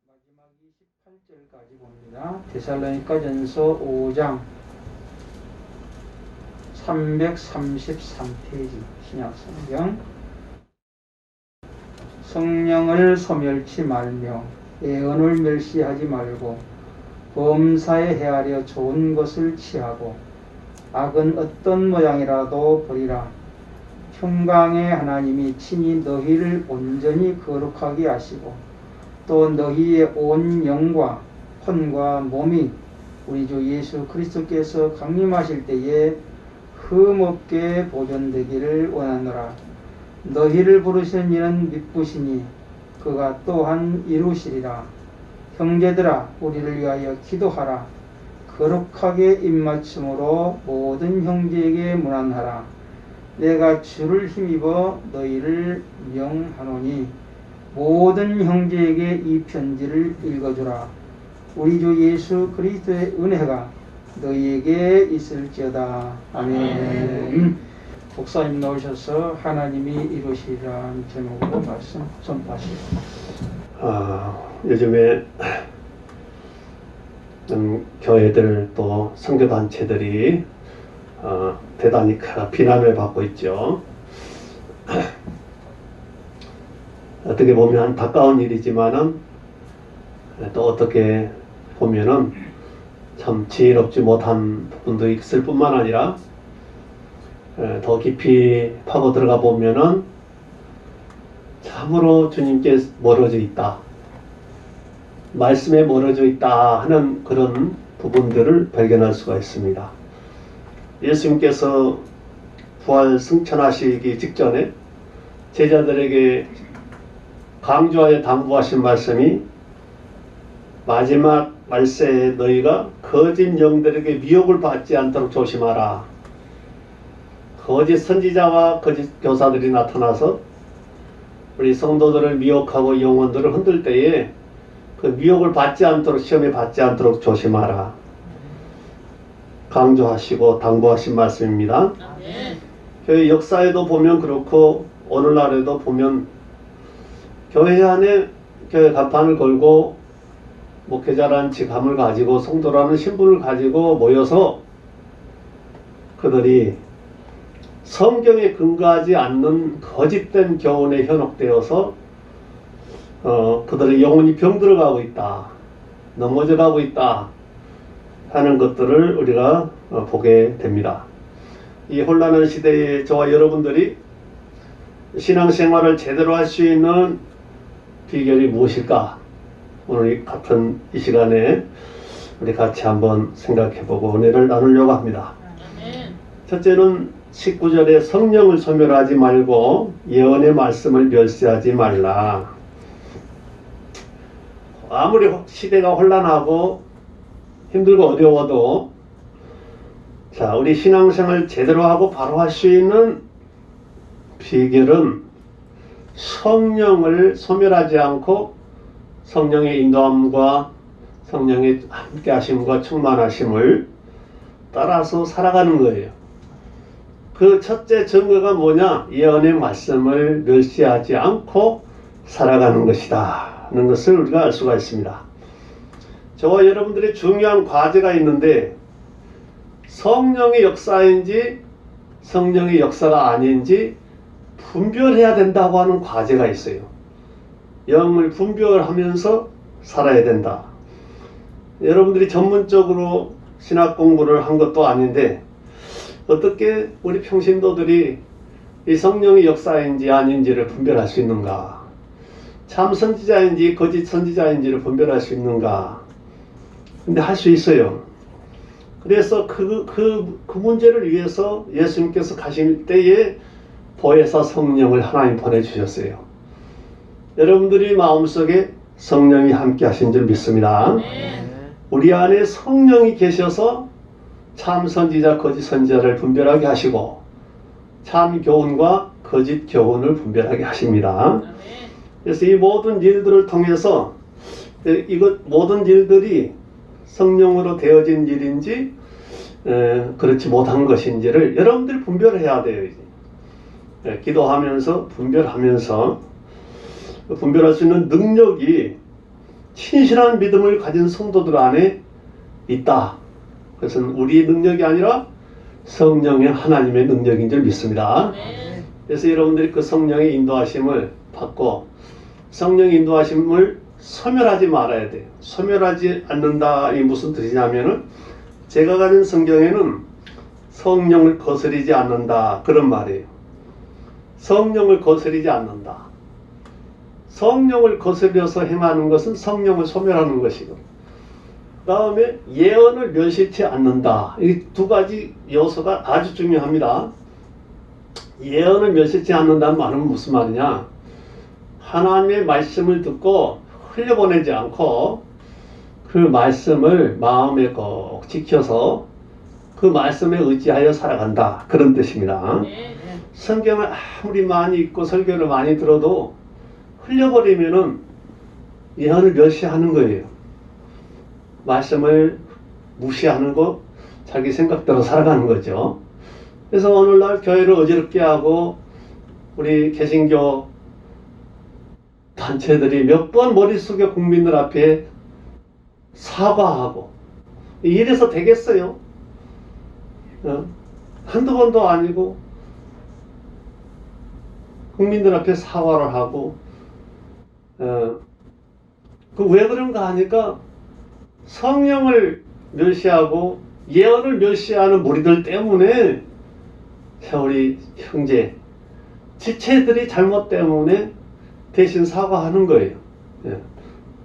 마지막 28절까지 봅니다. 데살로니가전서 5장 333페이지 신약성경. 성령을 소멸치 말며 예언을 멸시하지 말고 범사에 헤아려 좋은 것을 취하고 악은 어떤 모양이라도 버리라. 평강의 하나님이 친히 너희를 온전히 거룩하게 하시고 또 너희의 온 영과 혼과 몸이 우리 주 예수 그리스도께서 강림하실 때에 흠없게 보존되기를 원하노라. 너희를 부르신 이는 미쁘시니 그가 또한 이루시리라. 형제들아, 우리를 위하여 기도하라. 거룩하게 입맞춤으로 모든 형제에게 문안하라. 내가 주를 힘입어 너희를 명하노니 모든 형제에게 이 편지를 읽어주라. 우리 주 예수 그리스도의 은혜가 너희에게 있을지어다. 아멘. 목사님 나오셔서 하나님이 이루시리라는 제목으로 말씀 전파하시고. 요즘에 교회들 또 선교단체들이 대단히 비난을 받고 있죠. 어떻게 보면 안타까운 일이지만은 또 어떻게 보면은 참 지혜롭지 못한 부분도 있을 뿐만 아니라 더 깊이 파고 들어가 보면은 참으로 주님께 멀어져 있다, 말씀에 멀어져 있다 하는 그런 부분들을 발견할 수가 있습니다. 예수님께서 부활 승천하시기 직전에 제자들에게 강조하여 당부하신 말씀이 마지막 말세에 너희가 거짓 영들에게 미혹을 받지 않도록 조심하라. 거짓 선지자와 거짓 교사들이 나타나서 우리 성도들을 미혹하고 영혼들을 흔들 때에 그 미혹을 받지 않도록, 시험에 받지 않도록 조심하라. 강조하시고 당부하신 말씀입니다. 교회 역사에도 보면 그렇고 오늘날에도 보면 교회 안에 교회 간판을 걸고 목회자라는 직함을 가지고 성도라는 신분을 가지고 모여서 그들이 성경에 근거하지 않는 거짓된 교훈에 현혹되어서 그들의 영혼이 병들어가고 있다, 넘어져가고 있다 하는 것들을 우리가 보게 됩니다. 이 혼란한 시대에 저와 여러분들이 신앙생활을 제대로 할 수 있는 비결이 무엇일까? 오늘 같은 이 시간에 우리 같이 한번 생각해보고 은혜를 나누려고 합니다. 첫째는 19절에 성령을 소멸하지 말고 예언의 말씀을 멸시하지 말라. 아무리 시대가 혼란하고 힘들고 어려워도 자, 우리 신앙생활을 제대로 하고 바로 할 수 있는 비결은 성령을 소멸하지 않고 성령의 인도함과 성령의 함께 하심과 충만하심을 따라서 살아가는 거예요. 그 첫째 증거가 뭐냐? 예언의 말씀을 멸시하지 않고 살아가는 것이다 하는 것을 우리가 알 수가 있습니다. 저와 여러분들의 중요한 과제가 있는데 성령의 역사인지 성령의 역사가 아닌지 분별해야 된다고 하는 과제가 있어요. 영을 분별하면서 살아야 된다. 여러분들이 전문적으로 신학 공부를 한 것도 아닌데 어떻게 우리 평신도들이 이 성령의 역사인지 아닌지를 분별할 수 있는가? 참 선지자인지 거짓 선지자인지를 분별할 수 있는가? 근데 할 수 있어요. 그래서 그 문제를 위해서 예수님께서 가실 때에 보혜사 성령을 하나님 보내주셨어요. 여러분들이 마음속에 성령이 함께 하신 줄 믿습니다. 우리 안에 성령이 계셔서 참 선지자, 거짓 선지자를 분별하게 하시고 참 교훈과 거짓 교훈을 분별하게 하십니다. 그래서 이 모든 일들을 통해서 모든 일들이 성령으로 되어진 일인지 그렇지 못한 것인지를 여러분들이 분별해야 돼요. 기도하면서 분별하면서 분별할 수 있는 능력이 신실한 믿음을 가진 성도들 안에 있다. 그것은 우리의 능력이 아니라 성령의 하나님의 능력인 줄 믿습니다. 그래서 여러분들이 그 성령의 인도하심을 받고 성령의 인도하심을 소멸하지 말아야 돼요. 소멸하지 않는다. 이 무슨 뜻이냐면은 제가 가진 성경에는 성령을 거스리지 않는다. 그런 말이에요. 성령을 거스리지 않는다. 성령을 거스려서 행하는 것은 성령을 소멸하는 것이고, 그 다음에 예언을 멸시치 않는다. 이 두 가지 요소가 아주 중요합니다. 예언을 멸시치 않는다는 말은 무슨 말이냐? 하나님의 말씀을 듣고 흘려보내지 않고 그 말씀을 마음에 꼭 지켜서 그 말씀에 의지하여 살아간다. 그런 뜻입니다. 성경을 아무리 많이 읽고 설교를 많이 들어도 흘려버리면은 예언을 멸시하는 거예요. 말씀을 무시하는 거, 자기 생각대로 살아가는 거죠. 그래서 오늘날 교회를 어지럽게 하고 우리 개신교 단체들이 몇 번 머릿속에 국민들 앞에 사과하고 이래서 되겠어요? 한두 번도 아니고 국민들 앞에 사과를 하고 그 왜 그런가 하니까 성령을 멸시하고 예언을 멸시하는 무리들 때문에 우리 형제 지체들이 잘못 때문에 대신 사과하는 거예요.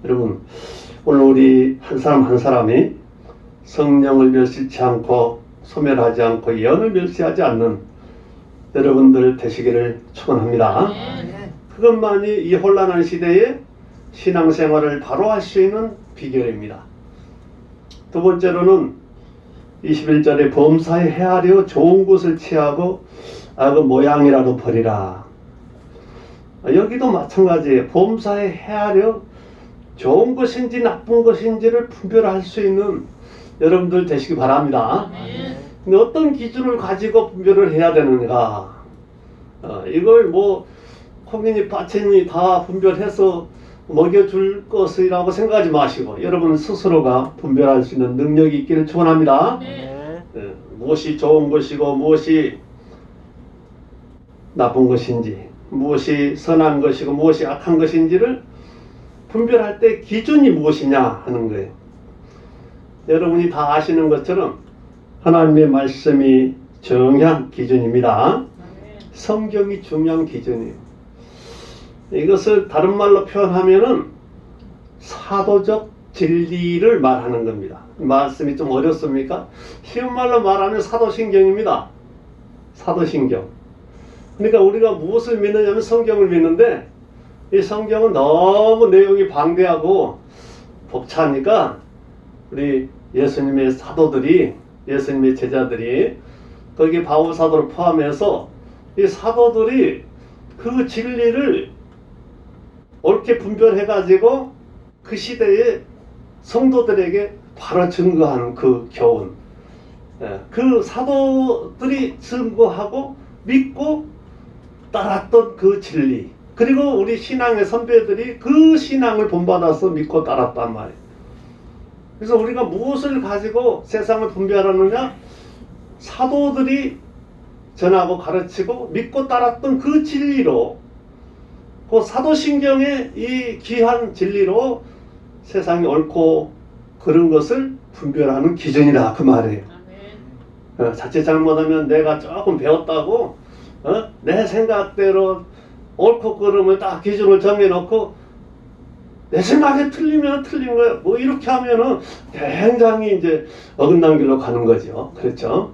여러분 오늘 우리 한 사람 한 사람이 성령을 멸시치 않고 소멸하지 않고 예언을 멸시하지 않는 여러분들 되시기를 축원합니다. 그것만이 이 혼란한 시대에 신앙생활을 바로 할 수 있는 비결입니다. 두 번째로는 21절에 범사에 헤아려 좋은 것을 취하고 악의 모양이라도 버리라. 여기도 마찬가지예요. 범사에 헤아려 좋은 것인지 나쁜 것인지를 분별할 수 있는 여러분들 되시기 바랍니다. 근데 어떤 기준을 가지고 분별을 해야 되는가? 이걸 뭐 콩이니 파채니 다 분별해서 먹여줄 것이라고 생각하지 마시고 여러분 스스로가 분별할 수 있는 능력이 있기를 축원합니다. 무엇이 좋은 것이고 무엇이 나쁜 것인지, 무엇이 선한 것이고 무엇이 악한 것인지를 분별할 때 기준이 무엇이냐 하는 거예요. 여러분이 다 아시는 것처럼 하나님의 말씀이 중요한 기준입니다. 성경이 중요한 기준이에요. 이것을 다른 말로 표현하면은 사도적 진리를 말하는 겁니다. 말씀이 좀 어렵습니까? 쉬운 말로 말하면 사도신경입니다. 사도신경. 그러니까 우리가 무엇을 믿느냐면 성경을 믿는데 이 성경은 너무 내용이 방대하고 벅차니까 우리 예수님의 사도들이 예수님의 제자들이 거기 바울 사도를 포함해서 이 사도들이 그 진리를 옳게 분별해 가지고 그 시대에 성도들에게 바로 증거한 그 교훈, 그 사도들이 증거하고 믿고 따랐던 그 진리, 그리고 우리 신앙의 선배들이 그 신앙을 본받아서 믿고 따랐단 말이에요. 그래서 우리가 무엇을 가지고 세상을 분별하느냐? 사도들이 전하고 가르치고 믿고 따랐던 그 진리로, 그 사도신경의 이 귀한 진리로 세상이 옳고 그른 것을 분별하는 기준이다 그 말이에요. 자칫 잘못하면 내가 조금 배웠다고 내 생각대로 옳고 그름을 딱 기준을 정해놓고 내 생각에 틀리면 틀린 거예요. 뭐 이렇게 하면은 굉장히 이제 어긋난 길로 가는 거죠. 그렇죠?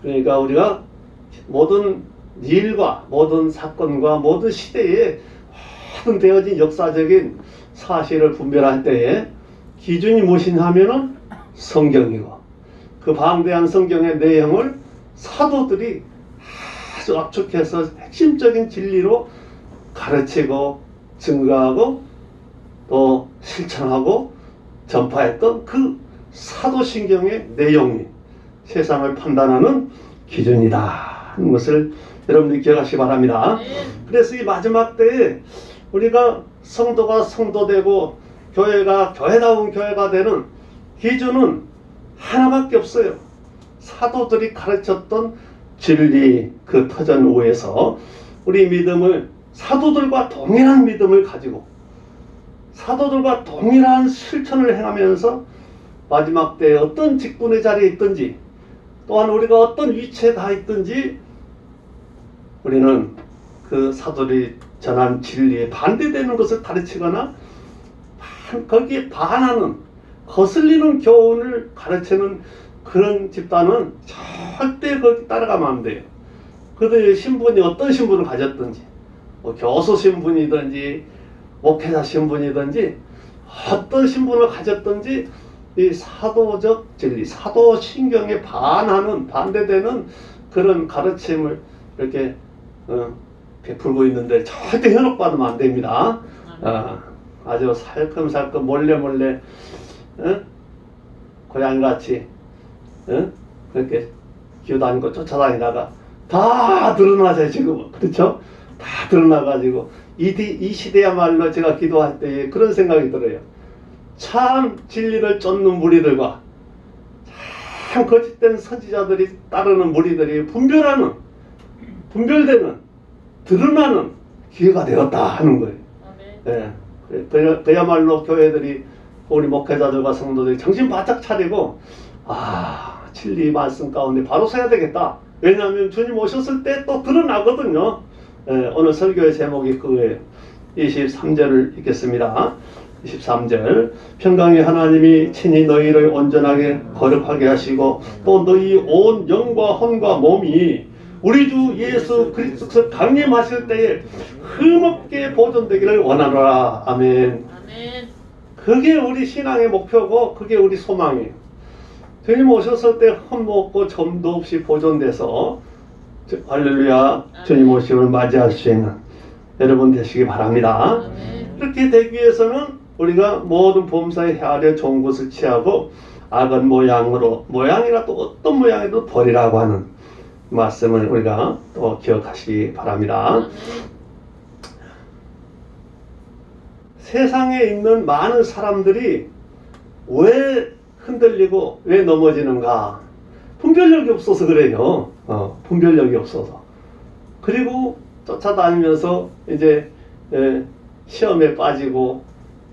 그러니까 우리가 모든 일과 모든 사건과 모든 시대에 모든 되어진 역사적인 사실을 분별할 때에 기준이 무엇이냐 하면은 성경이고, 그 방대한 성경의 내용을 사도들이 아주 압축해서 핵심적인 진리로 가르치고 증거하고 또 실천하고 전파했던 그 사도신경의 내용이 세상을 판단하는 기준이다 하는 것을 여러분들이 기억하시기 바랍니다. 그래서 이 마지막 때에 우리가 성도가 성도되고 교회가 교회다운 교회가 되는 기준은 하나밖에 없어요. 사도들이 가르쳤던 진리 그 터전 위에서 우리 믿음을 사도들과 동일한 믿음을 가지고 사도들과 동일한 실천을 행하면서 마지막 때에 어떤 직분의 자리에 있든지 또한 우리가 어떤 위치에 가 있든지 우리는 그 사도들이 전한 진리에 반대되는 것을 가르치거나 거기에 반하는 거슬리는 교훈을 가르치는 그런 집단은 절대 거기 따라가면 안 돼요. 그들의 신분이 어떤 신분을 가졌든지 뭐 교수 신분이든지 목회자 신분이든지 어떤 신분을 가졌든지 이 사도적 진리, 사도 신경에 반하는 반대되는 그런 가르침을 이렇게 베풀고 있는데 절대 현혹받으면 안 됩니다. 아주 살금살금 몰래 고양이같이 그렇게 기어다니고 쫓아다니다가 다 드러나죠 지금. 그렇죠? 다 드러나가지고 이 시대야말로 제가 기도할 때 그런 생각이 들어요. 참 진리를 쫓는 무리들과 참 거짓된 선지자들이 따르는 무리들이 분별되는 드러나는 기회가 되었다 하는 거예요. 네. 그야말로 교회들이 우리 목회자들과 성도들이 정신 바짝 차리고 진리 말씀 가운데 바로 서야 되겠다. 왜냐하면 주님 오셨을 때 또 드러나거든요. 오늘 설교의 제목이 그거예요. 23절을 읽겠습니다. 23절 평강의 하나님이 친히 너희를 온전하게 거룩하게 하시고 또 너희 온 영과 혼과 몸이 우리 주 예수 그리스도께서 강림하실 때에 흠없게 보존되기를 원하노라. 아멘. 아멘. 그게 우리 신앙의 목표고 그게 우리 소망이에요. 주님 오셨을 때 흠없고 점도 없이 보존돼서 할렐루야 주님 오심을 맞이할 수 있는 여러분 되시기 바랍니다. 아멘. 그렇게 되기 위해서는 우리가 모든 범사에 헤아려 좋은 것을 취하고 악은 모양이라도 어떤 모양이라도 버리라고 하는 말씀을 우리가 또 기억하시기 바랍니다. 아멘. 세상에 있는 많은 사람들이 왜 흔들리고 왜 넘어지는가? 분별력이 없어서 그래요. 분별력이 없어서. 그리고 쫓아다니면서 이제 시험에 빠지고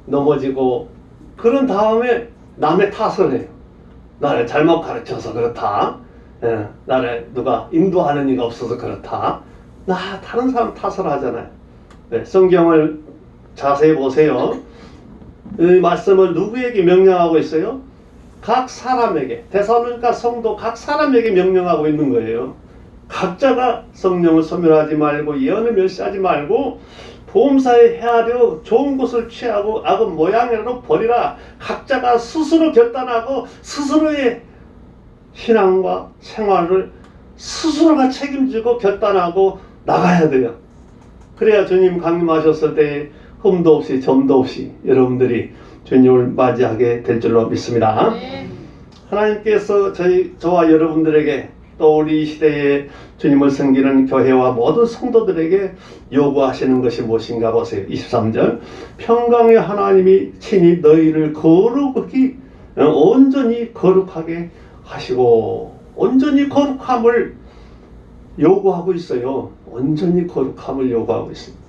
넘어지고 그런 다음에 남의 탓을 해요. 나를 잘못 가르쳐서 그렇다. 나를 누가 인도하는 이가 없어서 그렇다. 다른 사람 탓을 하잖아요. 성경을 자세히 보세요. 이 말씀을 누구에게 명령하고 있어요? 각 사람에게, 데살로니가 성도 각 사람에게 명령하고 있는 거예요. 각자가 성령을 소멸하지 말고 예언을 멸시하지 말고 보험사에 헤아려 좋은 것을 취하고 악은 모양이라도 버리라. 각자가 스스로 결단하고 스스로의 신앙과 생활을 스스로가 책임지고 결단하고 나가야 돼요. 그래야 주님 강림하셨을 때 흠도 없이 점도 없이 여러분들이 주님을 맞이하게 될 줄로 믿습니다. 네. 하나님께서 저와 여러분들에게 또 우리 이 시대에 주님을 섬기는 교회와 모든 성도들에게 요구하시는 것이 무엇인가 보세요. 23절 평강의 하나님이 친히 너희를 온전히 거룩하게 하시고 온전히 거룩함을 요구하고 있어요. 온전히 거룩함을 요구하고 있습니다.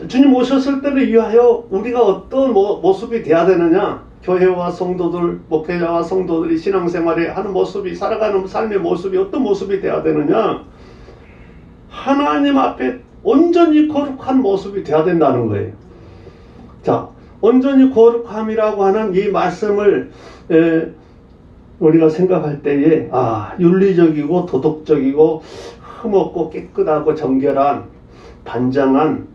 주님 오셨을 때를 위하여 우리가 어떤 모습이 돼야 되느냐? 교회와 성도들, 목회자와 성도들이 신앙생활에 하는 모습이, 살아가는 삶의 모습이 어떤 모습이 돼야 되느냐? 하나님 앞에 온전히 거룩한 모습이 돼야 된다는 거예요. 자, 온전히 거룩함이라고 하는 이 말씀을 우리가 생각할 때에 윤리적이고 도덕적이고 흠없고 깨끗하고 정결한 단정한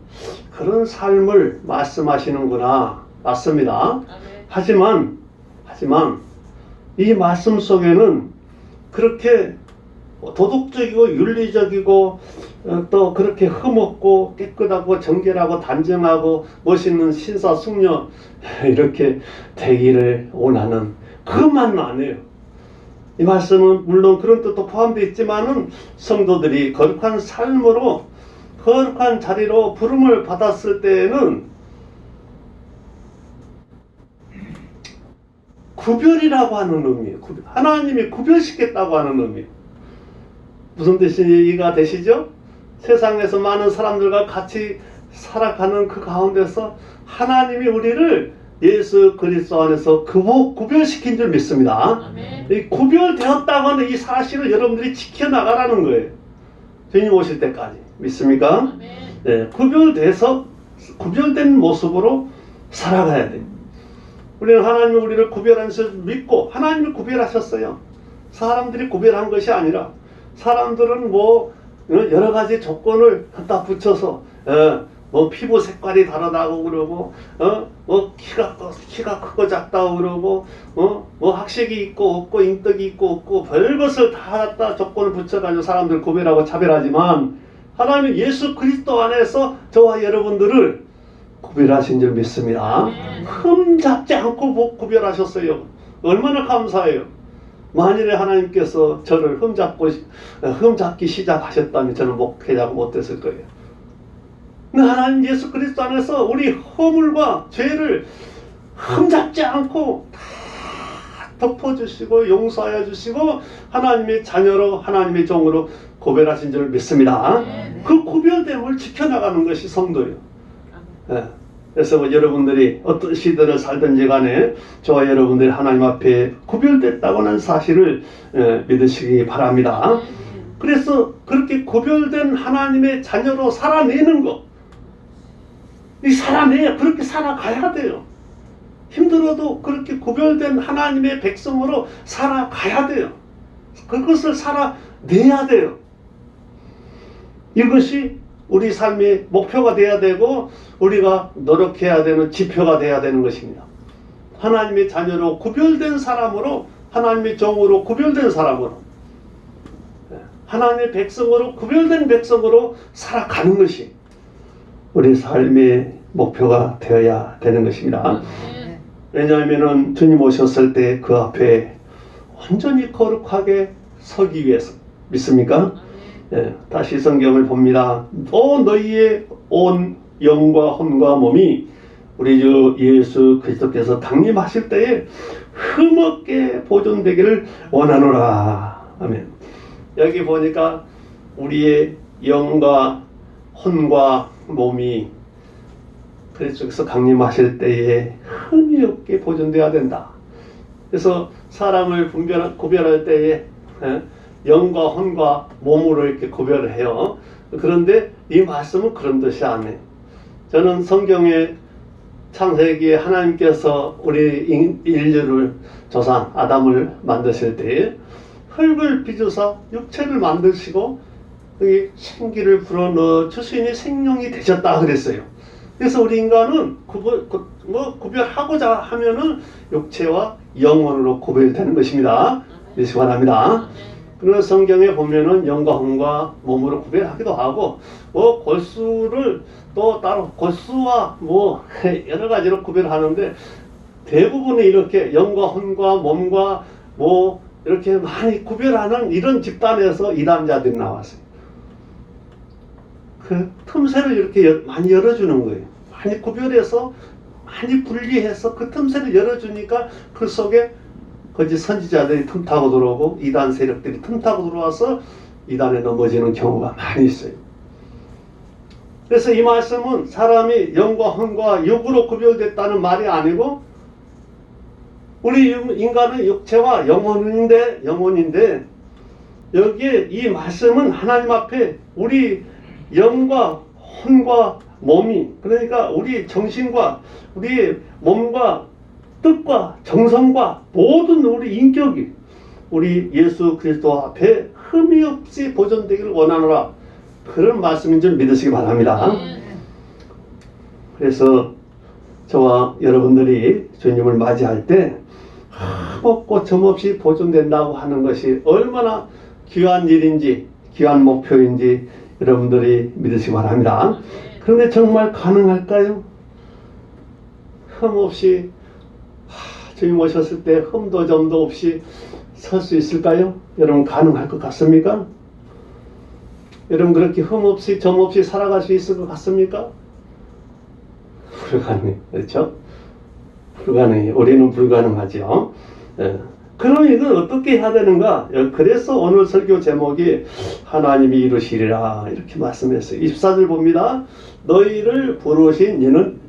그런 삶을 말씀하시는구나. 맞습니다. 하지만 이 말씀 속에는 그렇게 도덕적이고 윤리적이고 또 그렇게 흠없고 깨끗하고 정결하고 단정하고 멋있는 신사숙녀 이렇게 되기를 원하는 그것만은 아니에요. 이 말씀은 물론 그런 뜻도 포함되어 있지만은 성도들이 거룩한 삶으로 거룩한 자리로 부름을 받았을 때에는 구별이라고 하는 의미예요. 하나님이 구별시켰다고 하는 의미예요. 무슨 뜻이 이해가 되시죠? 세상에서 많은 사람들과 같이 살아가는 그 가운데서 하나님이 우리를 예수 그리스도 안에서 구별시킨 줄 믿습니다. 아멘. 이 구별되었다고 하는 이 사실을 여러분들이 지켜나가라는 거예요. 주님 오실 때까지. 믿습니까? 아멘. 네, 구별된 모습으로 살아가야 돼요. 우리는 하나님이 우리를 구별하셔서 믿고 하나님이 구별하셨어요. 사람들이 구별한 것이 아니라 사람들은 뭐 여러 가지 조건을 갖다 붙여서 뭐 피부 색깔이 다르다고 그러고 뭐 키가 크고 작다고 그러고 뭐 학식이 있고 없고 인덕이 있고 없고 별것을 다 갖다 조건을 붙여가지고 사람들 구별하고 차별하지만 하나님 예수 그리스도 안에서 저와 여러분들을 구별하신 줄 믿습니다. 흠잡지 않고 구별하셨어요. 얼마나 감사해요. 만일에 하나님께서 저를 흠잡기 시작하셨다면 저는 목회자가 못됐을 거예요. 근데 하나님 예수 그리스도 안에서 우리 허물과 죄를 흠잡지 않고 다 덮어주시고 용서하여 주시고 하나님의 자녀로 하나님의 종으로 구별하신 줄 믿습니다. 그 구별됨을 지켜나가는 것이 성도예요. 네. 그래서 여러분들이 어떤 시대를 살든지 간에 저와 여러분들이 하나님 앞에 구별됐다고 하는 사실을 믿으시기 바랍니다. 그래서 그렇게 구별된 하나님의 자녀로 살아내는 것, 그렇게 살아가야 돼요. 힘들어도 그렇게 구별된 하나님의 백성으로 살아가야 돼요. 그것을 살아내야 돼요. 이것이 우리 삶의 목표가 되어야 되고 우리가 노력해야 되는 지표가 되어야 되는 것입니다. 하나님의 자녀로 구별된 사람으로, 하나님의 종으로 구별된 사람으로, 하나님의 백성으로 구별된 백성으로 살아가는 것이 우리 삶의 목표가 되어야 되는 것입니다. 왜냐하면 주님 오셨을 때 그 앞에 완전히 거룩하게 서기 위해서. 믿습니까? 다시 성경을 봅니다. 너희의 온 영과 혼과 몸이 우리 주 예수 그리스도께서 강림하실 때에 흠없게 보존되기를 원하노라. 아멘. 여기 보니까 우리의 영과 혼과 몸이 그리스도께서 강림하실 때에 흠이 없게 보존되어야 된다. 그래서 사람을 구별할 때에 영과 혼과 몸으로 이렇게 구별을 해요. 그런데 이 말씀은 그런 뜻이 아니에요. 저는 성경의 창세기에 하나님께서 우리 인류를 조상 아담을 만드실 때 흙을 빚어서 육체를 만드시고 여기 생기를 불어넣어 주시니 생명이 되셨다 그랬어요. 그래서 우리 인간은 구별하고자 하면은 육체와 영혼으로 구별되는 것입니다. 믿으시기 바랍니다. 그러나 성경에 보면은 영과 혼과 몸으로 구별하기도 하고 골수를 또 따로 골수와 여러 가지로 구별하는데 대부분이 이렇게 영과 혼과 몸과 이렇게 많이 구별하는 이런 집단에서 이단자들이 나왔어요. 그 틈새를 이렇게 많이 열어주는 거예요. 많이 구별해서 많이 분리해서 그 틈새를 열어주니까 그 속에 거짓 선지자들이 틈타고 들어오고 이단 세력들이 틈타고 들어와서 이단에 넘어지는 경우가 많이 있어요. 그래서 이 말씀은 사람이 영과 혼과 육으로 구별됐다는 말이 아니고 우리 인간은 육체와 영혼인데 여기에 이 말씀은 하나님 앞에 우리 영과 혼과 몸이, 그러니까 우리 정신과 우리 몸과 뜻과 정성과 모든 우리 인격이 우리 예수 그리스도 앞에 흠이 없이 보존되기를 원하노라. 그런 말씀인 줄 믿으시기 바랍니다. 그래서 저와 여러분들이 주님을 맞이할 때 흠없고 점없이 보존된다고 하는 것이 얼마나 귀한 일인지, 귀한 목표인지 여러분들이 믿으시기 바랍니다. 그런데 정말 가능할까요? 흠없이 주님 오셨을 때 흠도 점도 없이 설 수 있을까요? 여러분 가능할 것 같습니까? 여러분 그렇게 흠없이 점없이 살아갈 수 있을 것 같습니까? 불가능해. 그렇죠? 불가능해. 우리는 불가능하죠. 예. 그럼 이걸 어떻게 해야 되는가? 그래서 오늘 설교 제목이 하나님이 이루시리라 이렇게 말씀했어요. 24절 봅니다. 너희를 부르신 이는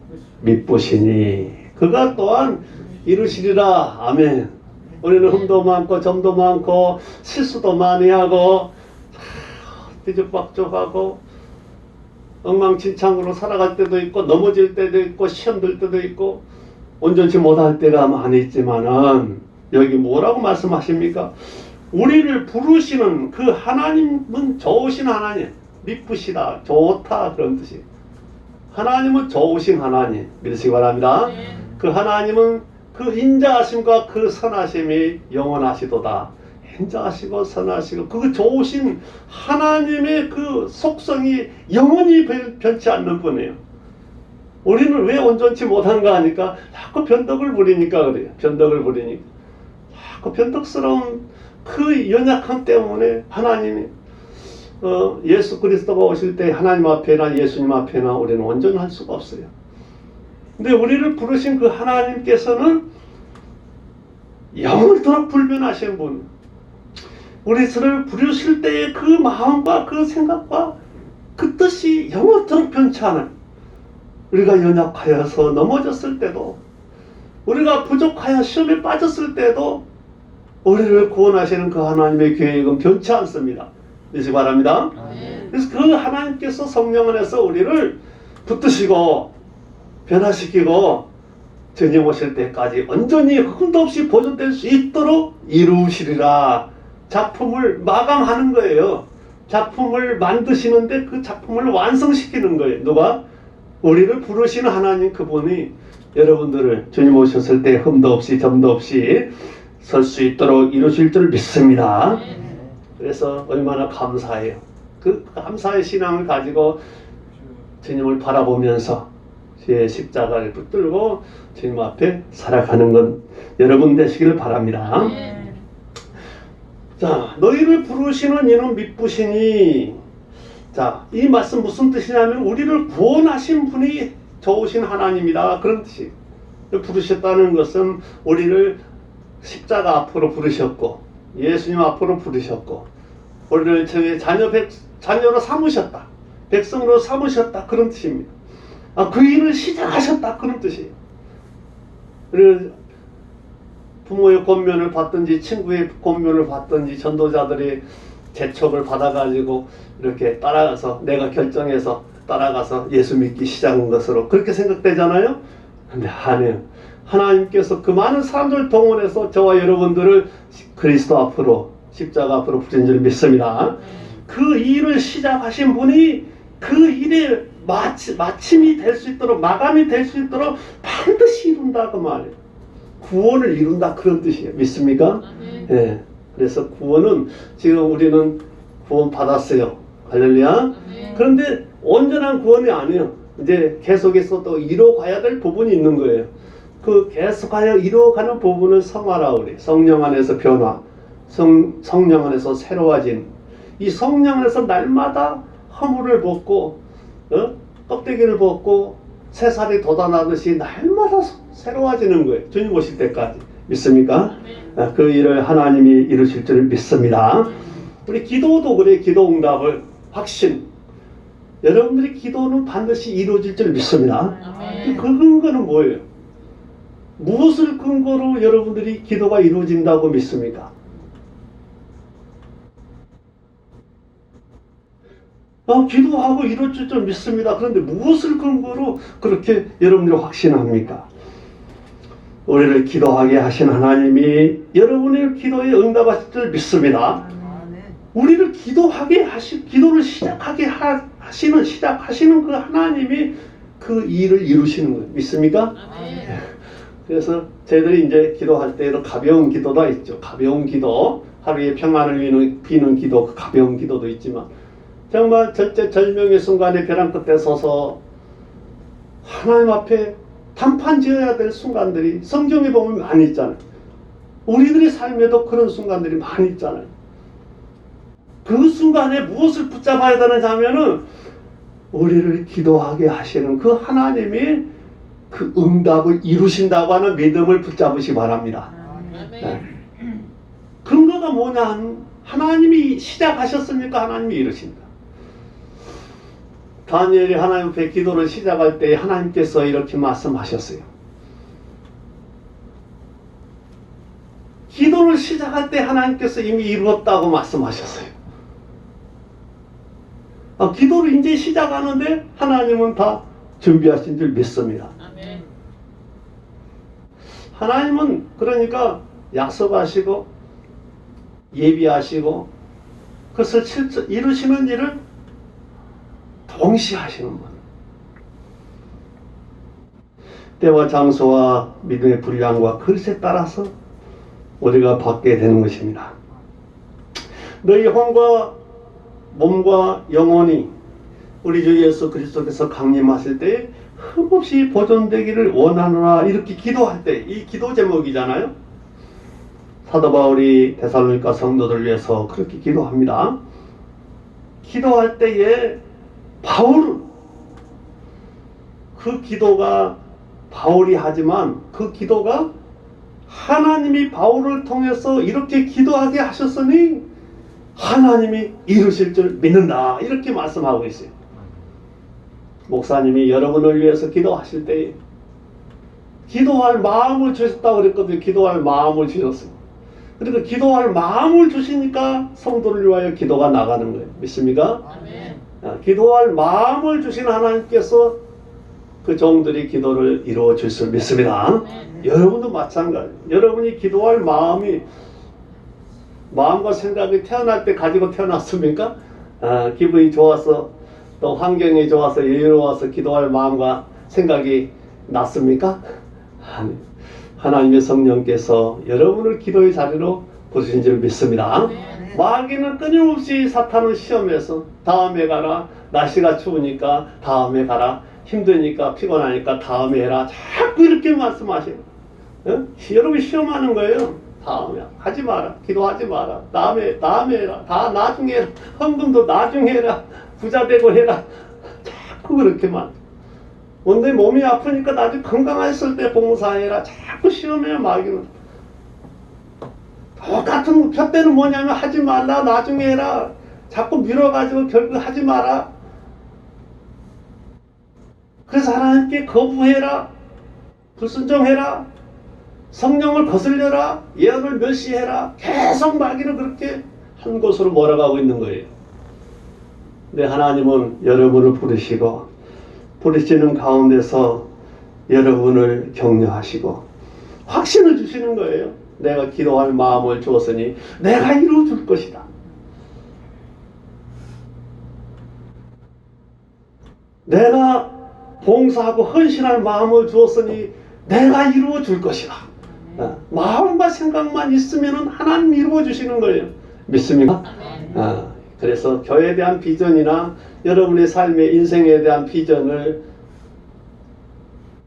미쁘시니 그가 또한 이루시리라. 아멘. 우리는 흠도 많고 점도 많고 실수도 많이 하고 뒤죽박죽하고 엉망진창으로 살아갈 때도 있고 넘어질 때도 있고 시험 들 때도 있고 온전치 못할 때가 많이 있지만은 여기 뭐라고 말씀하십니까? 우리를 부르시는 그 하나님은 좋으신 하나님, 미쁘시다, 좋다 그런 뜻이. 하나님은 좋으신 하나님 믿으시기 바랍니다. 그 하나님은 그 인자하심과 그 선하심이 영원하시도다. 인자하시고 선하시고 그 좋으신 하나님의 그 속성이 영원히 변치 않는 분이에요. 우리는 왜 온전치 못한가 하니까 자꾸 변덕을 부리니까 그래요. 변덕을 부리니까 자꾸 변덕스러운 그 연약함 때문에 하나님이 예수 그리스도가 오실 때 하나님 앞에나 예수님 앞에나 우리는 온전할 수가 없어요. 근데 우리를 부르신 그 하나님께서는 영원토록 불변하신 분, 우리를 부르실 때의 그 마음과 그 생각과 그 뜻이 영원토록 변치 않아요. 우리가 연약하여서 넘어졌을 때도, 우리가 부족하여 시험에 빠졌을 때도 우리를 구원하시는 그 하나님의 계획은 변치 않습니다. 믿으시기 바랍니다. 그래서 그 하나님께서 성령 안에서 우리를 붙드시고 변화시키고 주님 오실 때까지 온전히 흠도 없이 보존될 수 있도록 이루시리라. 작품을 마감하는 거예요. 작품을 만드시는데 그 작품을 완성시키는 거예요. 누가? 우리를 부르시는 하나님 그분이 여러분들을 주님 오셨을 때 흠도 없이 점도 없이 설 수 있도록 이루실 줄 믿습니다. 그래서 얼마나 감사해요. 그 감사의 신앙을 가지고 주님을 바라보면서 제 십자가를 붙들고 주님 앞에 살아가는 건 여러분 되시기를 바랍니다. 자, 너희를 부르시는 이는 미쁘시니. 자, 이 말씀 무슨 뜻이냐면 우리를 구원하신 분이 좋으신 하나님이다 그런 뜻이에요. 부르셨다는 것은 우리를 십자가 앞으로 부르셨고 예수님 앞으로 부르셨고 우리를 저의 자녀로 삼으셨다, 백성으로 삼으셨다 그런 뜻입니다. 그 일을 시작하셨다 그런 뜻이에요. 우리는 부모의 권면을 받든지 친구의 권면을 받든지 전도자들의 재촉을 받아가지고 이렇게 따라가서 내가 결정해서 따라가서 예수 믿기 시작한 것으로 그렇게 생각되잖아요. 근데 아니에요. 하나님께서 그 많은 사람들을 동원해서 저와 여러분들을 그리스도 앞으로 십자가 앞으로 부르신 줄 믿습니다. 그 일을 시작하신 분이 그 일의 마침이 될 수 있도록 마감이 될 수 있도록 반드시 이룬다 그 말이에요. 구원을 이룬다 그런 뜻이에요. 믿습니까? 예. 그래서 구원은 지금 우리는 구원 받았어요. 할렐루야. 그런데 온전한 구원이 아니에요. 이제 계속해서 또 이뤄가야 될 부분이 있는 거예요. 그 계속하여 이루어가는 부분을 성화라고 그래요. 성령 안에서 변화, 성령 안에서 새로워진, 이 성령 안에서 날마다 허물을 벗고 껍데기를 벗고 새살이 돋아나듯이 날마다 새로워지는 거예요. 주님 오실 때까지. 믿습니까? 그 일을 하나님이 이루실 줄 믿습니다. 우리 기도도 그래. 기도 응답을 확신. 여러분들의 기도는 반드시 이루어질 줄 믿습니다. 그 근거는 뭐예요? 무엇을 근거로 여러분들이 기도가 이루어진다고 믿습니까? 기도하고 이루어질 줄 믿습니다. 그런데 무엇을 근거로 그렇게 여러분들이 확신합니까? 우리를 기도하게 하신 하나님이 여러분의 기도에 응답하실 줄 믿습니다. 우리를 기도하게 기도를 시작하게 시작하시는 그 하나님이 그 일을 이루시는 거예요. 믿습니까? 그래서 저희들이 이제 기도할 때에도 가벼운 기도도 있죠. 가벼운 기도, 하루에 평안을 비는 기도, 그 가벼운 기도도 있지만 정말 절제절명의 순간에 벼랑 끝에 서서 하나님 앞에 단판 지어야 될 순간들이 성경에 보면 많이 있잖아요. 우리들의 삶에도 그런 순간들이 많이 있잖아요. 그 순간에 무엇을 붙잡아야 되는지 하면은 우리를 기도하게 하시는 그 하나님이 그 응답을 이루신다고 하는 믿음을 붙잡으시 바랍니다. 네. 근거가 뭐냐? 하나님이 시작하셨으니까 하나님이 이루신다. 다니엘이 하나님 앞에 기도를 시작할 때 하나님께서 이렇게 말씀하셨어요. 기도를 시작할 때 하나님께서 이미 이루었다고 말씀하셨어요. 기도를 이제 시작하는데 하나님은 다 준비하신 줄 믿습니다. 아멘. 하나님은 그러니까 약속하시고 예비하시고 그것을 이루시는 일을 동시에 하시는 분. 때와 장소와 믿음의 분량과 그릇에 따라서 우리가 받게 되는 것입니다. 너희 혼과 몸과 영혼이 우리 주 예수 그리스도께서 강림하실 때 흠없이 보존되기를 원하노라 이렇게 기도할 때, 이 기도 제목이잖아요. 사도 바울이 데살로니가 성도들을 위해서 그렇게 기도합니다. 기도할 때에 바울은 그 기도가 바울이 하지만 그 기도가 하나님이 바울을 통해서 이렇게 기도하게 하셨으니 하나님이 이루실 줄 믿는다 이렇게 말씀하고 있어요. 목사님이 여러분을 위해서 기도하실 때 기도할 마음을 주셨다고 그랬거든요. 기도할 마음을 주셨어요. 그러니까 기도할 마음을 주시니까 성도를 위하여 기도가 나가는 거예요. 믿습니까? 아멘. 기도할 마음을 주신 하나님께서 그 종들이 기도를 이루어 줄 수 믿습니다. 아멘. 여러분도 마찬가지. 여러분이 기도할 마음과 생각이 태어날 때 가지고 태어났습니까? 기분이 좋아서 또 환경이 좋아서 여유로워서 기도할 마음과 생각이 났습니까? 아니, 하나님의 성령께서 여러분을 기도의 자리로 부르신 줄 믿습니다. 마귀는 끊임없이 사탄을 시험해서 다음에 가라, 날씨가 추우니까 다음에 가라, 힘드니까 피곤하니까 다음에 해라, 자꾸 이렇게 말씀하셔요. 여러분 시험하는 거예요. 다음에 하지 마라, 기도하지 마라, 다음에 해라, 다 나중에 해라, 헌금도 나중에 해라, 부자 되고 해라, 자꾸 그렇게만. 근데 몸이 아프니까 나중에 건강했을 때 봉사해라, 자꾸 시험해요. 마귀는 똑같은 푯대는 뭐냐면 하지 말라, 나중에 해라, 자꾸 밀어가지고 결국 하지 마라. 그래서 하나님께 거부해라, 불순종해라, 성령을 거슬려라, 예언을 멸시해라. 계속 마귀는 그렇게 한 곳으로 몰아가고 있는 거예요. 근데 하나님은 여러분을 부르시는 가운데서 여러분을 격려하시고 확신을 주시는 거예요. 내가 기도할 마음을 주었으니 내가 이루어 줄 것이다. 내가 봉사하고 헌신할 마음을 주었으니 내가 이루어 줄 것이다. 마음과 생각만 있으면 하나님 이루어 주시는 거예요. 믿습니까? 그래서 교회에 대한 비전이나 여러분의 삶의 인생에 대한 비전을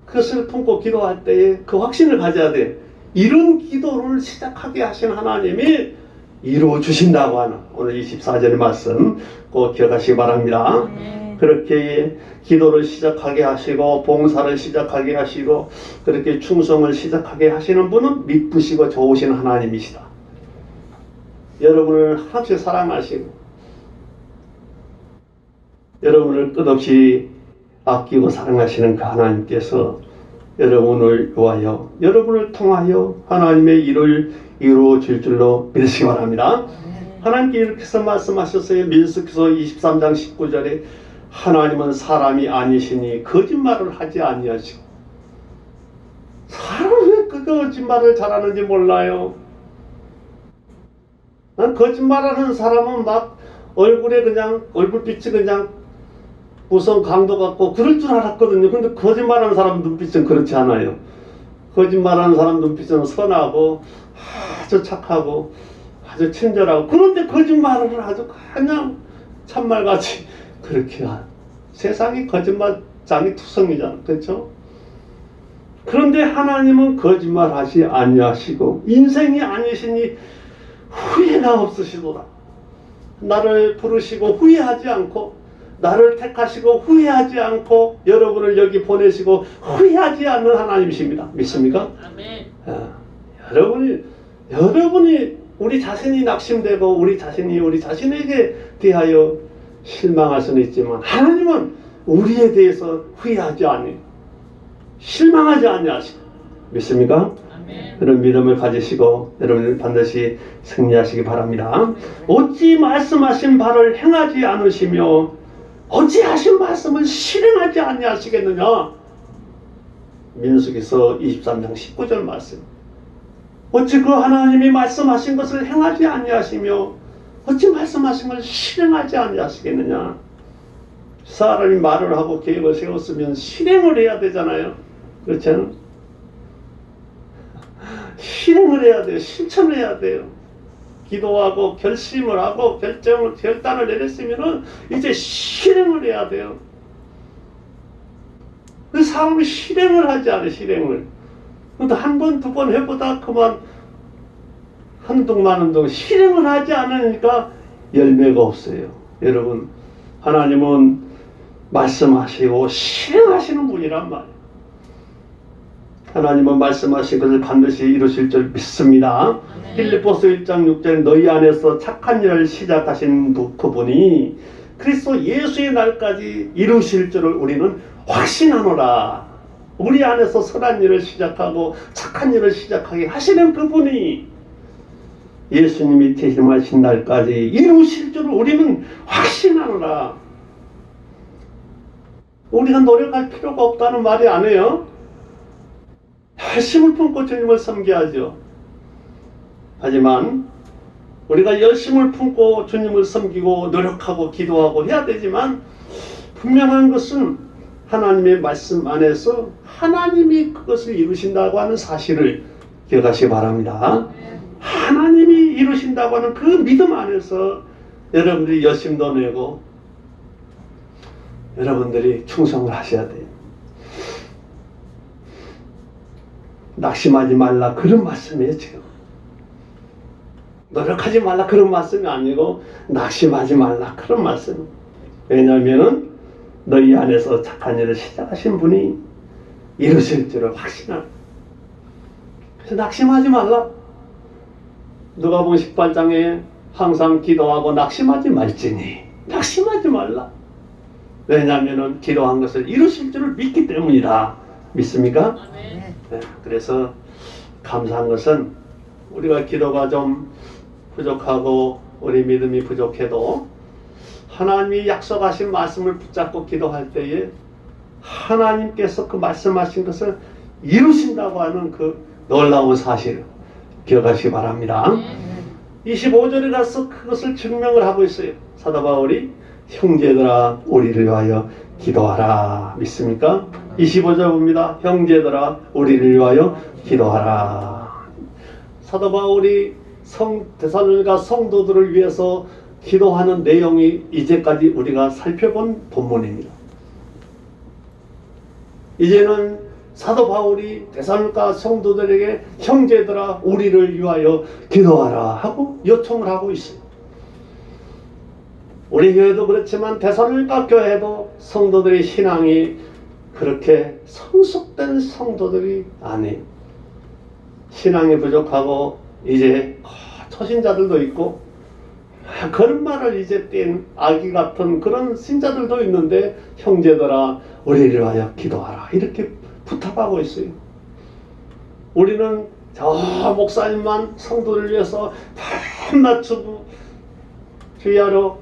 그것을 품고 기도할 때에 그 확신을 가져야 돼. 이런 기도를 시작하게 하신 하나님이 이루어 주신다고 하는 오늘 24절의 말씀 꼭 기억하시기 바랍니다. 그렇게 기도를 시작하게 하시고 봉사를 시작하게 하시고 그렇게 충성을 시작하게 하시는 분은 미쁘시고 좋으신 하나님이시다. 여러분을 한없이 사랑하시고 여러분을 끝없이 아끼고 사랑하시는 그 하나님께서 여러분을 위하여 여러분을 통하여 하나님의 일을 이루어 줄 줄로 믿으시기 바랍니다. 하나님께 이렇게 해서 말씀하셨어요. 민수기서 23장 19절에 하나님은 사람이 아니시니 거짓말을 하지 아니하시고. 사람은 왜 그 거짓말을 잘하는지 몰라요. 난 거짓말하는 사람은 막 얼굴에 그냥 얼굴빛이 그냥 무서운 강도 같고 그럴 줄 알았거든요. 근데 거짓말하는 사람 눈빛은 그렇지 않아요. 거짓말하는 사람 눈빛은 선하고 아주 착하고 아주 친절하고, 그런데 거짓말을 아주 그냥 참말같이 그렇게 세상이 거짓말장이 투성이잖아. 그렇죠? 그런데 하나님은 거짓말하지 아니하시고 인생이 아니시니 후회가 없으시도다. 나를 부르시고 후회하지 않고, 나를 택하시고 후회하지 않고, 여러분을 여기 보내시고 후회하지 않는 하나님이십니다. 믿습니까? 아멘. 여러분이 우리 자신이 낙심되고 우리 자신이 우리 자신에게 대하여 실망할 수는 있지만, 하나님은 우리에 대해서 후회하지 않니, 실망하지 않냐시고. 믿습니까? 아멘. 그런 믿음을 가지시고 여러분은 반드시 승리하시기 바랍니다. 어찌 말씀하신 바를 행하지 않으시며 어찌 하신 말씀을 실행하지 아니하시겠느냐. 민수기서 23장 19절 말씀. 어찌 그 하나님이 말씀하신 것을 행하지 아니하시며 어찌 말씀하신 것을 실행하지 아니하시겠느냐. 사람이 말을 하고 계획을 세웠으면 실행을 해야 되잖아요. 그렇지 않아요? 실행을 해야 돼요. 실천을 해야 돼요. 기도하고 결심을 하고 결단을 내렸으면 이제 실행을 해야 돼요. 그 사람이 실행을 하지 않아요. 실행을. 근데 한 번, 두 번 해보다 그만 한동만 한동 실행을 하지 않으니까 열매가 없어요. 여러분, 하나님은 말씀하시고 실행하시는 분이란 말이에요. 하나님은 말씀하신 것을 반드시 이루실 줄 믿습니다. 빌립보서 1장 6절에 너희 안에서 착한 일을 시작하신 그분이 그리스도 예수의 날까지 이루실 줄을 우리는 확신하노라. 우리 안에서 선한 일을 시작하고 착한 일을 시작하게 하시는 그분이 예수님이 퇴임하신 날까지 이루실 줄을 우리는 확신하노라. 우리가 노력할 필요가 없다는 말이 아니에요. 열심을 품고 주님을 섬겨야죠. 하지만 우리가 열심을 품고 주님을 섬기고 노력하고 기도하고 해야 되지만, 분명한 것은 하나님의 말씀 안에서 하나님이 그것을 이루신다고 하는 사실을 기억하시기 바랍니다. 하나님이 이루신다고 하는 그 믿음 안에서 여러분들이 열심도 내고 여러분들이 충성을 하셔야 돼요. 낙심하지 말라, 그런 말씀이에요. 지금 노력하지 말라 그런 말씀이 아니고 낙심하지 말라 그런 말씀. 왜냐하면 너희 안에서 착한 일을 시작하신 분이 이루실 줄을 확신하라. 그래서 낙심하지 말라. 누가복음 18장에 항상 기도하고 낙심하지 말지니, 낙심하지 말라. 왜냐하면 기도한 것을 이루실 줄을 믿기 때문이다. 믿습니까? 아멘. 네, 그래서 감사한 것은 우리가 기도가 좀 부족하고 우리 믿음이 부족해도 하나님이 약속하신 말씀을 붙잡고 기도할 때에 하나님께서 그 말씀하신 것을 이루신다고 하는 그 놀라운 사실을 기억하시기 바랍니다. 25절에 가서 그것을 증명을 하고 있어요. 사도 바울이 형제들아 우리를 위하여 기도하라. 믿습니까? 25절 봅니다. 형제들아 우리를 위하여 기도하라. 사도 바울이 데살로니가 성도들을 위해서 기도하는 내용이 이제까지 우리가 살펴본 본문입니다. 이제는 사도 바울이 데살로니가 성도들에게 형제들아 우리를 위하여 기도하라 하고 요청을 하고 있어요. 우리 교회도 그렇지만 데살로니가 교회도 성도들의 신앙이 그렇게 성숙된 성도들이 아니에요. 신앙이 부족하고 이제 초신자들도 있고 그런 말을 이제 뗀 아기 같은 그런 신자들도 있는데 형제들아 우리를 위하여 기도하라 이렇게 부탁하고 있어요. 우리는 저 목사님만 성도를 위해서 밥 맞추고 주야로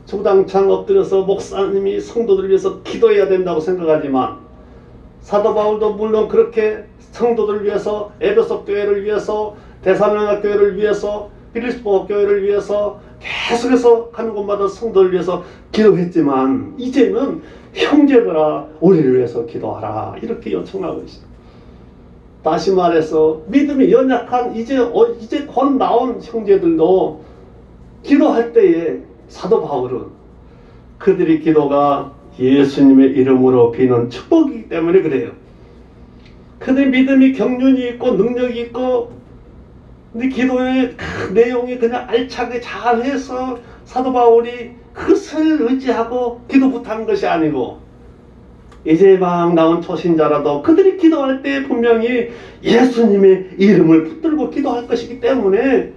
주당창 엎드려서 목사님이 성도들을 위해서 기도해야 된다고 생각하지만, 사도 바울도 물론 그렇게 성도들을 위해서, 에베소 교회를 위해서, 데살로니가 교회를 위해서, 빌립보 교회를 위해서 계속해서 가는 곳마다 성도를 위해서 기도했지만 이제는 형제들아 우리를 위해서 기도하라 이렇게 요청하고 있어요. 다시 말해서 믿음이 연약한 이제 곧 나온 형제들도 기도할 때에 사도 바울은 그들의 기도가 예수님의 이름으로 비는 축복이기 때문에 그래요. 그들의 믿음이 경륜이 있고 능력이 있고 근데 기도의 그 내용이 그냥 알차게 잘해서 사도 바울이 그것을 의지하고 기도 부탁한 것이 아니고 이제 막 나온 초신자라도 그들이 기도할 때 분명히 예수님의 이름을 붙들고 기도할 것이기 때문에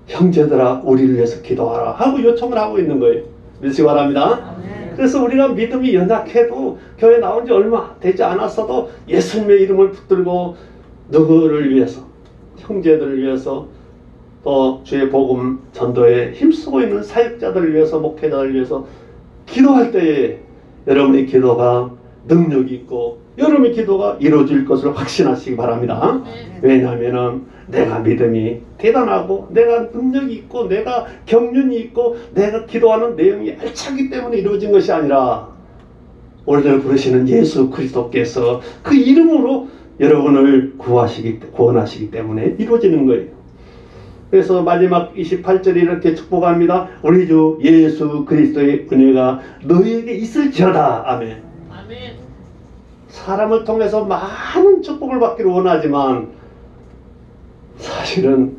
형제들아 우리를 위해서 기도하라 하고 요청을 하고 있는 거예요. 믿으시기 바랍니다. 그래서 우리가 믿음이 연약해도 교회 나온 지 얼마 되지 않았어도 예수님의 이름을 붙들고 누구를 위해서, 형제들을 위해서, 또 주의 복음 전도에 힘쓰고 있는 사역자들을 위해서, 목회자들을 위해서 기도할 때에 여러분의 기도가 능력이 있고 여러분의 기도가 이루어질 것을 확신하시기 바랍니다. 왜냐하면 내가 믿음이 대단하고 내가 능력이 있고 내가 경륜이 있고 내가 기도하는 내용이 알차기 때문에 이루어진 것이 아니라 오늘 부르시는 예수 그리스도께서 그 이름으로 여러분을 구원하시기 때문에 이루어지는 거예요. 그래서 마지막 28절에 이렇게 축복합니다. 우리 주 예수 그리스도의 은혜가 너희에게 있을지어다. 아멘. 아멘. 사람을 통해서 많은 축복을 받기를 원하지만 사실은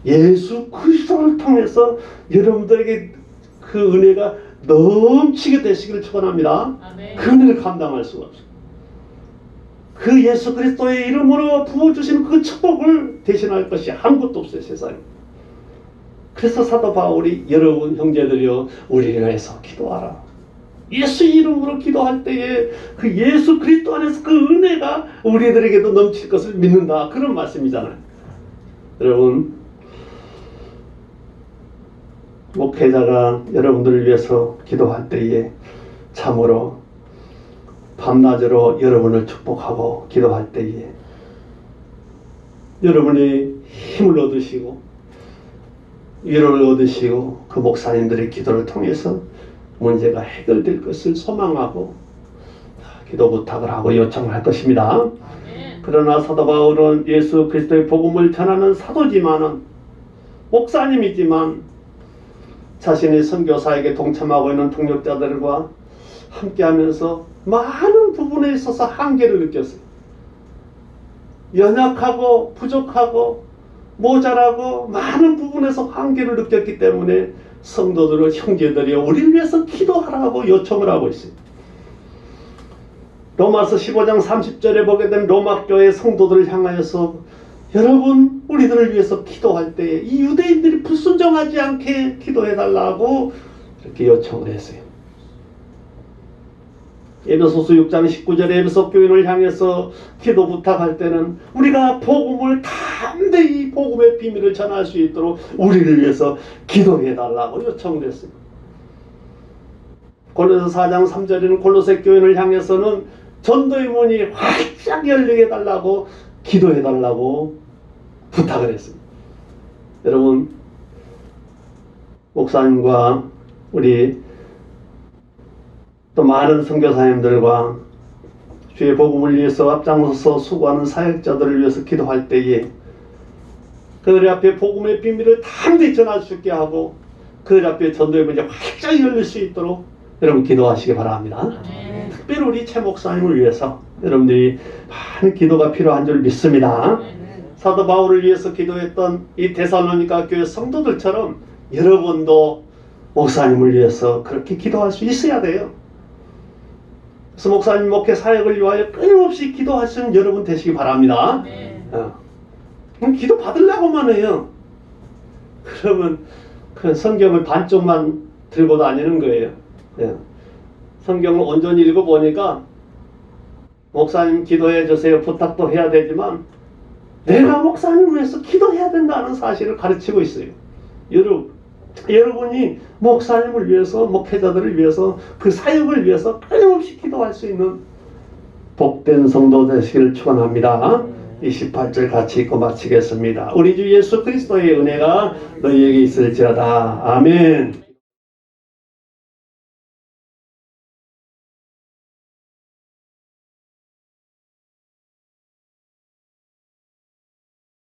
예수 그리스도를 통해서 여러분들에게 그 은혜가 넘치게 되시기를 축원합니다. 아멘. 그 은혜를 감당할 수가 없어요. 그 예수 그리스도의 이름으로 부어주신 그 축복을 대신할 것이 아무것도 없어요, 세상에. 그래서 사도 바울이 여러분 형제들이여 우리를 위해서 기도하라. 예수 이름으로 기도할 때에 그 예수 그리스도 안에서 그 은혜가 우리들에게도 넘칠 것을 믿는다. 그런 말씀이잖아요. 여러분, 목회자가 여러분들을 위해서 기도할 때에 참으로 밤낮으로 여러분을 축복하고 기도할 때에 여러분이 힘을 얻으시고 위로를 얻으시고 그 목사님들의 기도를 통해서 문제가 해결될 것을 소망하고 기도 부탁을 하고 요청을 할 것입니다. 그러나 사도 바울은 예수 그리스도의 복음을 전하는 사도지만은 목사님이지만 자신의 선교사에게 동참하고 있는 동력자들과 함께하면서 많은 부분에 있어서 한계를 느꼈어요. 연약하고 부족하고 모자라고 많은 부분에서 한계를 느꼈기 때문에 성도들은 형제들이 우리를 위해서 기도하라고 요청을 하고 있어요. 로마서 15장 30절에 보게 되면 로마교회 성도들을 향하여서 여러분 우리들을 위해서 기도할 때에 이 유대인들이 불순종하지 않게 기도해달라고 이렇게 요청을 했어요. 에베소서 6장 19절에 에베소 교인을 향해서 기도 부탁할 때는 우리가 복음을 담대히 복음의 비밀을 전할 수 있도록 우리를 위해서 기도해달라고 요청을 했어요. 골로새 4장 3절에는 골로새 교인을 향해서는 전도의 문이 활짝 열리게 해달라고 기도해달라고 부탁을 했습니다. 여러분, 목사님과 우리 또 많은 선교사님들과 주의 복음을 위해서 앞장서서 수고하는 사역자들을 위해서 기도할 때에 그들 앞에 복음의 비밀을 담대히 전할 수 있게 하고 그들 앞에 전도의 문이 활짝 열릴 수 있도록 여러분 기도하시기 바랍니다. 특별히 우리 최 목사님을 위해서 여러분들이 많은 기도가 필요한 줄 믿습니다. 사도 바울을 위해서 기도했던 이 데살로니가 교회 성도들처럼 여러분도 목사님을 위해서 그렇게 기도할 수 있어야 돼요. 그래서 목사님 목회 사역을 위하여 끊임없이 기도하시는 여러분 되시기 바랍니다. 그럼 기도 받으려고만 해요. 그러면 그 성경을 반쪽만 들고 다니는 거예요. 성경을 온전히 읽어보니까 목사님 기도해 주세요 부탁도 해야 되지만 내가 목사님을 위해서 기도해야 된다는 사실을 가르치고 있어요. 여러분이 목사님을 위해서 목회자들을 위해서 그 사역을 위해서 끊임없이 기도할 수 있는 복된 성도 되시기를 축원합니다. 28절 같이 읽고 마치겠습니다. 우리 주 예수 그리스도의 은혜가 너희에게 있을지어다. 아멘.